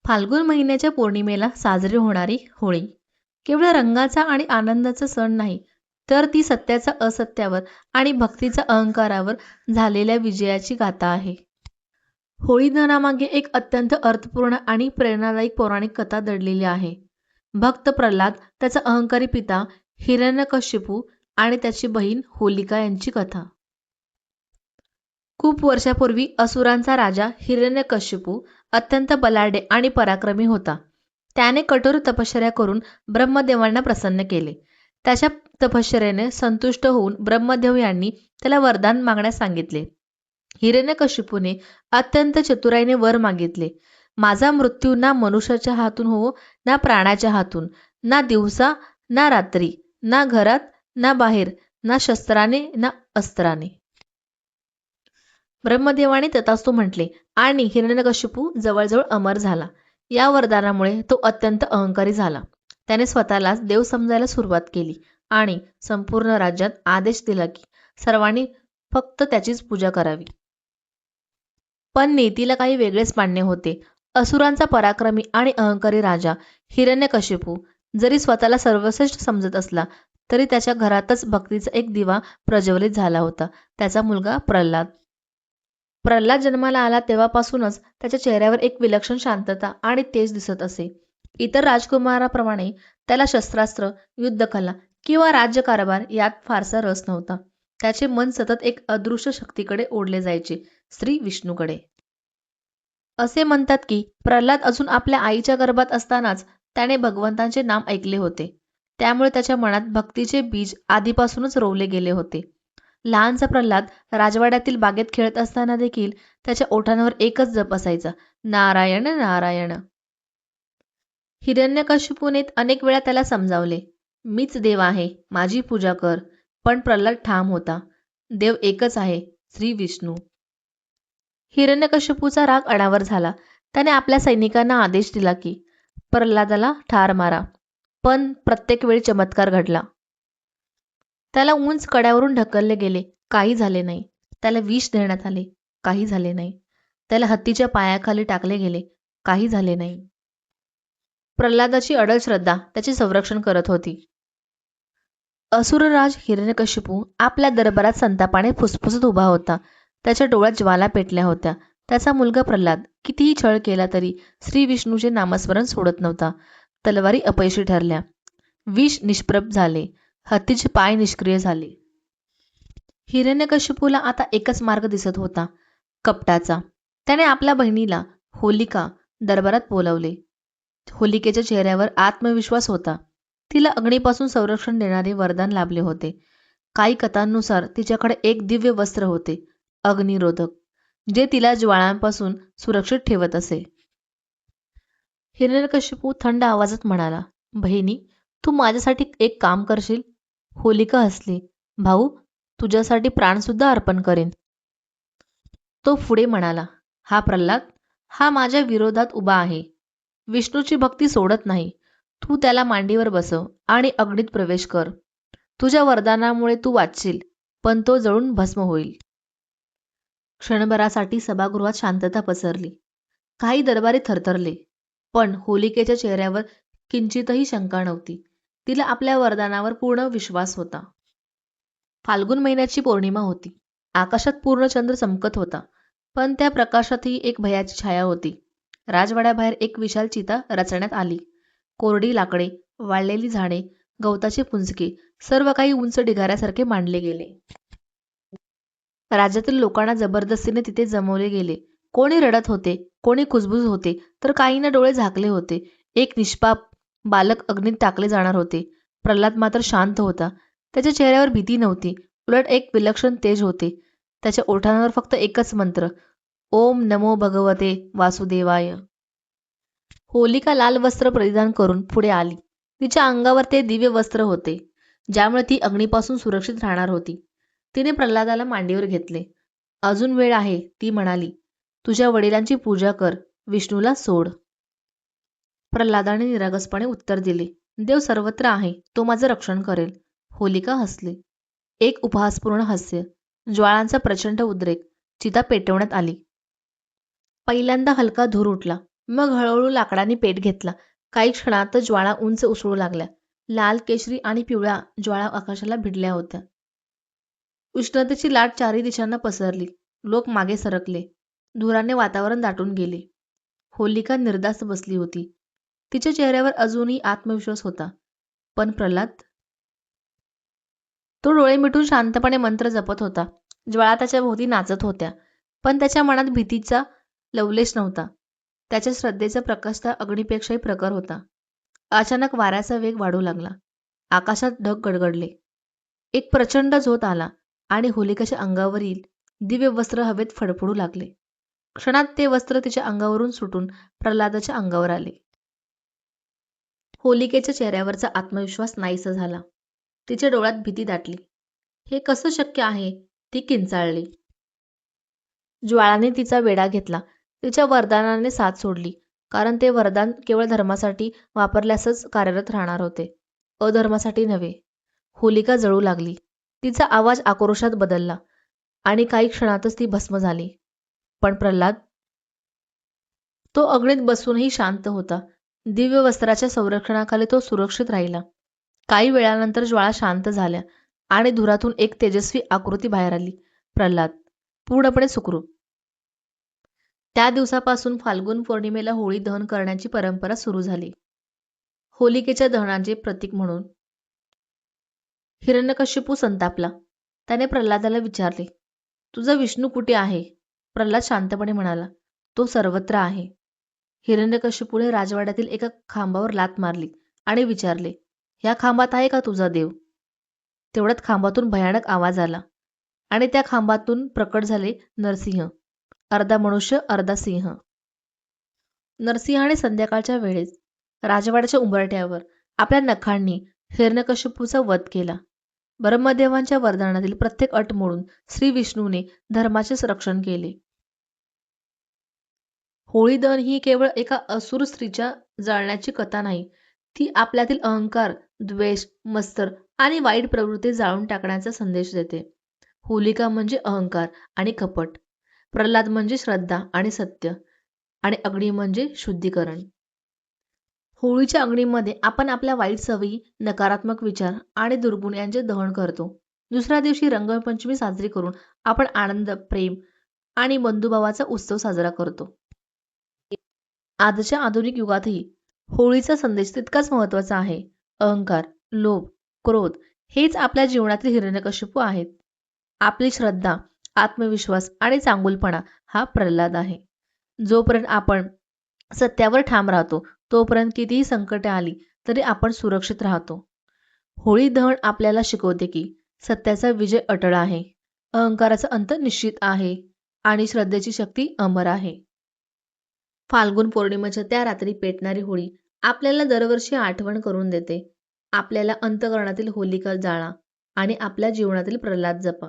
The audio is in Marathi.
फाल्गुन महिन्याच्या पौर्णिमेला साजरी होणारी होळी केवळ रंगाचा आणि आनंदाचा सण नाही, तर ती सत्याचा असत्यावर आणि भक्तीचा अहंकारावर झालेल्या विजयाची गाथा आहे. होळी दहनामागे एक अत्यंत अर्थपूर्ण आणि प्रेरणादायी पौराणिक कथा दडलेली आहे. भक्त प्रल्हाद, त्याचा अहंकारी पिता हिरण्यकशिपू आणि त्याची बहीण होलिका यांची कथा. खूप वर्षापूर्वी असुरांचा राजा हिरण्यकशिपू अत्यंत बलाढ्य आणि पराक्रमी होता. त्याने कठोर तपश्चर्या करून ब्रह्मदेवांना प्रसन्न केले. त्याच्या तपश्चर्येने संतुष्ट होऊन ब्रह्मदेव यांनी त्याला वरदान मागण्यास सांगितले. हिरण्यकशिपूने अत्यंत चतुराईने वर मागितले, माझा मृत्यू ना मनुष्याच्या हातून हो, ना प्राण्याच्या हातून, ना दिवसा ना रात्री, ना घरात ना बाहेर, ना शस्त्राने ना अस्त्राने. ब्रह्मदेवाने तथास्तु म्हटले आणि हिरण्यकशिपू जवळजवळ अमर झाला. या वरदानामुळे तो अत्यंत अहंकारी झाला. त्याने स्वतःलाच देव समजायला सुरुवात केली आणि संपूर्ण राज्यात आदेश दिला की सर्वांनी फक्त त्याचीच पूजा करावी. पण नीतीला काही वेगळेच मान्य होते. असुरांचा पराक्रमी आणि अहंकारी राजा हिरण्यकशिपू जरी स्वतःला सर्वश्रेष्ठ समजत असला, तरी त्याच्या घरातच भक्तीचा एक दिवा प्रज्वलित झाला होता, त्याचा मुलगा प्रल्हाद. प्रल्हाद जन्माला आला तेव्हापासूनच त्याच्या चेहऱ्यावर एक विलक्षण शांतता आणि तेज दिसत असे. इतर राजकुमाराप्रमाणे त्याला शस्त्रास्त्र, युद्धकला किंवा राज्यकारभार यात फारसा रस नव्हता. त्याचे मन सतत एक अदृश्य शक्तीकडे ओढले जायचे, श्री विष्णूकडे. असे म्हणतात की प्रल्हाद अजून आपल्या आईच्या गर्भात असतानाच त्याने भगवंतांचे नाम ऐकले होते. त्यामुळे त्याच्या मनात भक्तीचे बीज आधीपासूनच रोवले गेले होते. लहानसा प्रल्हाद राजवाड्यातील बागेत खेळत असताना देखील त्याच्या ओठांवर एकच जप असायचा, नारायण नारायण. हिरण्यकशिपूने अनेक वेळा त्याला समजावले, मीच देव आहे, माझी पूजा कर. पण प्रल्हाद ठाम होता, देव एकच आहे, श्री विष्णू. हिरण्यकशिपूचा राग अनावर झाला. त्याने आपल्या सैनिकांना आदेश दिला की प्रल्हादाला ठार मारा. पण प्रत्येक वेळी चमत्कार घडला. त्याला उंच कड्यावरून ढकलले गेले, काही झाले नाही. त्याला विष देण्यात आले, काही झाले नाही. त्याला हत्तीच्या पायाखाली टाकले गेले, काही झाले नाही. प्रल्हादाची अडळ श्रद्धा त्याचे संरक्षण करत होती. असुरराज हिरण्यकशिपू आपल्या दरबारात संतापाने फुसफुसत उभा होता. त्याच्या डोळ्यात ज्वाला पेटल्या होत्या. त्याचा मुलगा प्रल्हाद कितीही छळ केला तरी श्री विष्णूचे नामस्मरण सोडत नव्हता. तलवारी अपयशी ठरल्या, विष निष्प्रभ झाले, हत्तीचे पाय निष्क्रिय झाले. हिरण्यकशिपूला आता एकच मार्ग दिसत होता, कपटाचा. त्याने आपल्या बहिणीला होलिका दरबारात बोलावले. होलिकेच्या चेहऱ्यावर आत्मविश्वास होता. तिला अग्नीपासून संरक्षण देणारे वरदान लाभले होते. काही कथांनुसार तिच्याकडे एक दिव्य वस्त्र होते, अग्निरोधक, जे तिला ज्वाळांपासून सुरक्षित ठेवत असे. हिरण्यकशिपू थंड आवाजात म्हणाला, बहिणी, तू माझ्यासाठी एक काम करशील? होलिका हसली, भाऊ, तुझ्यासाठी प्राणसुद्धा अर्पण करेन. तो पुढे म्हणाला, हा प्रल्हाद, हा माझ्या विरोधात उभा आहे. विष्णूची भक्ती सोडत नाही. तू त्याला मांडीवर बसव आणि अग्नीत प्रवेश कर. तुझ्या वरदानामुळे तू वाचशील, पण तो जळून भस्म होईल. क्षणभरासाठी सभागृहात शांतता पसरली. काही दरबारी थरथरले, पण होलिकेच्या चेहऱ्यावर किंचितही शंका नव्हती. तिला आपल्या वरदानावर पूर्ण विश्वास होता. फाल्गुन महिन्याची पौर्णिमा होती. आकाशात पूर्ण चंद्र चमकत होता, पण त्या प्रकाशातही एक भयाची छाया होती. राजवाड्याबाहेर एक विशाल चिता रचण्यात आली. कोरडी लाकडे, वाळलेली झाडे, गवताचे पुंजके, सर्व काही उंच ढिगाऱ्यासारखे मांडले गेले. राज्यातील लोकांना जबरदस्तीने तिथे जमवले गेले. कोणी रडत होते, कोणी कुजबुज होते, तर काहींना डोळे झाकले होते. एक निष्पाप बालक अग्नीत टाकले जाणार होते. प्रल्हाद मात्र शांत होता. त्याच्या चेहऱ्यावर भीती नव्हती, उलट एक विलक्षण तेज होते. त्याच्या ओठांवर फक्त एकच मंत्र, ओम नमो भगवते वासुदेवाय. होलिका लाल वस्त्र परिधान करून पुढे आली. तिच्या अंगावर ते दिव्य वस्त्र होते, ज्यामुळे ती अग्नीपासून सुरक्षित राहणार होती. तिने प्रल्हादाला मांडीवर घेतले. अजून वेळ आहे, ती म्हणाली. तुझ्या वडिलांची पूजा कर, विष्णूला सोड. प्रल्हादाने निरागसपणे उत्तर दिले, देव सर्वत्र आहे, तो माझं रक्षण करेल. होलिका हसली, एक उपहासपूर्ण हास्य. ज्वाळांचा प्रचंड उद्रेक. चिता पेटवण्यात आली. पहिल्यांदा हलका धूर उठला. मग हळूहळू लाकडाने पेट घेतला. काही क्षणात ज्वाळा उंच उसळू लागल्या. लाल, केशरी आणि पिवळ्या ज्वाळा आकाशाला भिडल्या होत्या. उष्णतेची लाट चारी दिशांना पसरली. लोक मागे सरकले. धुराने वातावरण दाटून गेले. होलिका निर्धास्त बसली होती. तिच्या चेहऱ्यावर अजूनही आत्मविश्वास होता. पण प्रल्हाद? तो डोळे मिटून शांतपणे मंत्र जपत होता. ज्वाळा त्याच्या भोवती नाचत होत्या. पण त्याच्या मनात भीतीचा लवलेश नव्हता. त्याच्या श्रद्धेचा प्रकाश त्या अग्नीपेक्षाही प्रखर होता. अचानक वाऱ्याचा वेग वाढू लागला. आकाशात ढग गडगडले. एक प्रचंड झोत आला आणि होलिकाच्या अंगावरील दिव्य वस्त्र हवेत फडफडू लागले. क्षणात ते वस्त्र तिच्या अंगावरून सुटून प्रल्हादाच्या अंगावर आले. होलिकेच्या चेहऱ्यावरचा आत्मविश्वास नाहीसा झाला. तिच्या डोळ्यात भीती दाटली. हे कसं शक्य आहे? ती किंचाळली. ज्वाळाने तिचा वेढा घेतला. तिच्या वरदानाने साथ सोडली. कारण ते वरदान केवळ धर्मासाठी वापरल्यासच कार्यरत राहणार होते, अधर्मासाठी नव्हे. होलिका जळू लागली. तिचा आवाज आक्रोशात बदलला आणि काही क्षणातच ती भस्म झाली. पण प्रल्हाद? तो अग्नीत बसूनही शांत होता. दिव्य वस्त्राच्या संरक्षणाखाली तो सुरक्षित राहिला. काही वेळानंतर ज्वाळा शांत झाल्या आणि धुरातून एक तेजस्वी आकृती बाहेर आली. प्रल्हाद, पूर्णपणे सुखरूप. त्या दिवसापासून फाल्गुन पौर्णिमेला होळी दहन करण्याची परंपरा सुरू झाली. होलिकेच्या दहनाचे प्रतीक म्हणून. हिरण्यकशिपू संतापला. त्याने प्रल्हादाला विचारले, तुझा विष्णू कुठे आहे? प्रल्हाद शांतपणे म्हणाला, तो सर्वत्र आहे. हिरण्यकशिपूने राजवाड्यातील एका खांबावर लाथ मारली आणि विचारले, ह्या खांबात आहे का तुझा देव? तेवढ्यात खांबातून भयानक आवाज आला आणि त्या खांबातून प्रकट झाले नरसिंह, अर्धा मनुष्य अर्धा सिंह. नरसिंहाने संध्याकाळच्या वेळेस राजवाड्याच्या उंबरठ्यावर आपल्या नखांनी हिरण्यकशिपूचा वध केला. ब्रह्मदेवांच्या वरदानातील प्रत्येक अट मोडून श्री विष्णूने धर्माचे रक्षण केले. होळी दहन ही केवळ एका असुर स्त्रीच्या जाळण्याची कथा नाही. ती आपल्यातील अहंकार, द्वेष, मत्सर आणि वाईट प्रवृत्ती जाळून टाकण्याचा संदेश देते. होलिका म्हणजे अहंकार आणि कपट, प्रल्हाद म्हणजे श्रद्धा आणि सत्य, आणि अग्नी म्हणजे शुद्धीकरण. होळीच्या अग्नीमध्ये आपण आपल्या वाईट सवयी, नकारात्मक विचार आणि दुर्गुण यांचे दहन करतो. दुसऱ्या दिवशी रंगपंचमी साजरी करून आपण आनंद, प्रेम आणि बंधुभावाचा उत्सव साजरा करतो. आजच्या आधुनिक युगातही होळीचा संदेश तितकाच महत्त्वाचा आहे. अहंकार, लोभ, क्रोध हेच आपल्या जीवनातील हिरण्यकशिपू आहेत. आपली श्रद्धा, आत्मविश्वास आणि चांगुलपणा हा प्रल्हाद आहे. जोपर्यंत आपण सत्यावर ठाम राहतो, तोपर्यंत कितीही संकटे आली तरी आपण सुरक्षित राहतो. होळी दहन आपल्याला शिकवते की सत्याचा विजय अटळ आहे, अहंकाराचा अंत निश्चित आहे आणि श्रद्धेची शक्ती अमर आहे. फाल्गुन पौर्णिमेच्या त्या रात्री पेटणारी होळी आपल्याला दरवर्षी आठवण करून देते, आपल्याला अंतःकरणातील होलिका जाळा आणि आपल्या जीवनातील प्रल्हाद जपा.